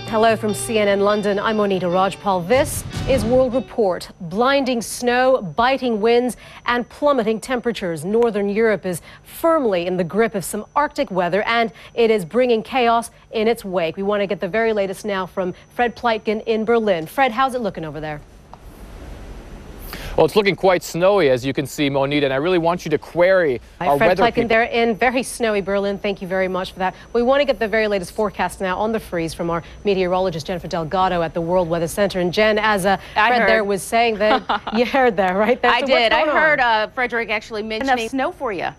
Hello from CNN London. I'm Monita Rajpal. This is World Report. Blinding snow, biting winds, and plummeting temperatures. Northern Europe is firmly in the grip of some Arctic weather, and it is bringing chaos in its wake. We want to get the very latest now from Fred Pleitgen in Berlin. Fred, how's it looking over there? Well, it's looking quite snowy, as you can see, Monita, and I really want you to query our Fred weather Pleitgen there in very snowy Berlin. Thank you very much for that. We want to get the very latest forecast now on the freeze from our meteorologist, Jennifer Delgado, at the World Weather Center. And Jen, as Fred there was saying, that you heard that, right? I did. I heard Frederick actually mentioning enough snow for you.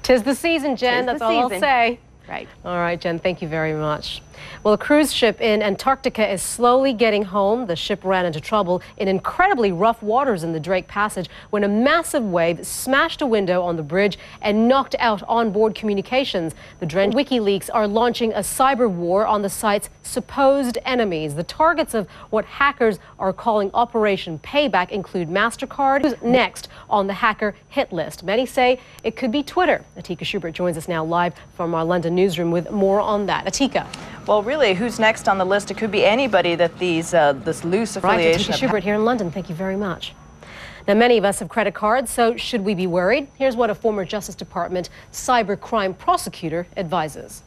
Tis the season, Jen. That's all I'll say. Right. All right, Jen, thank you very much. Well, a cruise ship in Antarctica is slowly getting home. The ship ran into trouble in incredibly rough waters in the Drake Passage when a massive wave smashed a window on the bridge and knocked out onboard communications. The drenched WikiLeaks are launching a cyber war on the site's supposed enemies. The targets of what hackers are calling Operation Payback include MasterCard. Who's next on the hacker hit list? Many say it could be Twitter. Atika Schubert joins us now live from our London newsroom with more on that. Atika. Well, really, who's next on the list? It could be anybody that this loose affiliation. Right, Atika Schubert here in London. Thank you very much. Now, many of us have credit cards, so should we be worried? Here's what a former Justice Department cybercrime prosecutor advises.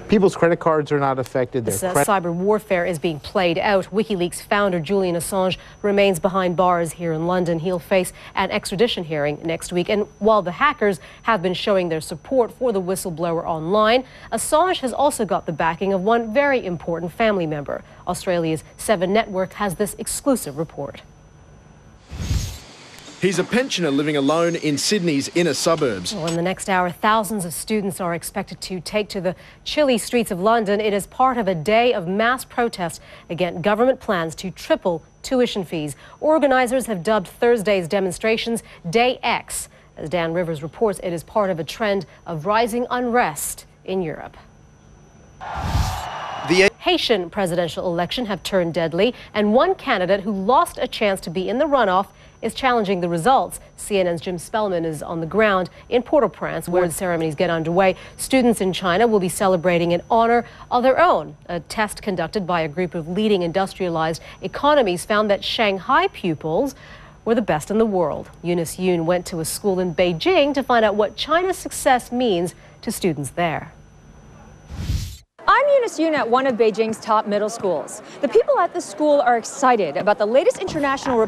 People's credit cards are not affected. This cyber warfare is being played out. WikiLeaks founder Julian Assange remains behind bars here in London. He'll face an extradition hearing next week. And while the hackers have been showing their support for the whistleblower online, Assange has also got the backing of one very important family member. Australia's 7 Network has this exclusive report. He's a pensioner living alone in Sydney's inner suburbs. Well, in the next hour, thousands of students are expected to take to the chilly streets of London. It is part of a day of mass protest against government plans to triple tuition fees. Organisers have dubbed Thursday's demonstrations Day X. As Dan Rivers reports, it is part of a trend of rising unrest in Europe. The Haitian presidential election have turned deadly, and one candidate who lost a chance to be in the runoff is challenging the results. CNN's Jim Spellman is on the ground in Port-au-Prince, where the ceremonies get underway. Students in China will be celebrating in honor of their own. A test conducted by a group of leading industrialized economies found that Shanghai pupils were the best in the world. Eunice Yoon went to a school in Beijing to find out what China's success means to students there. I'm Eunice Yoon at one of Beijing's top middle schools. The people at the school are excited about the latest international...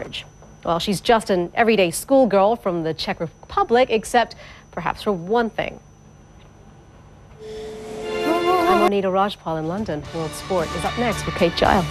Well, she's just an everyday schoolgirl from the Czech Republic, except perhaps for one thing. I'm Monita Rajpal in London. World Sport is up next with Kate Giles.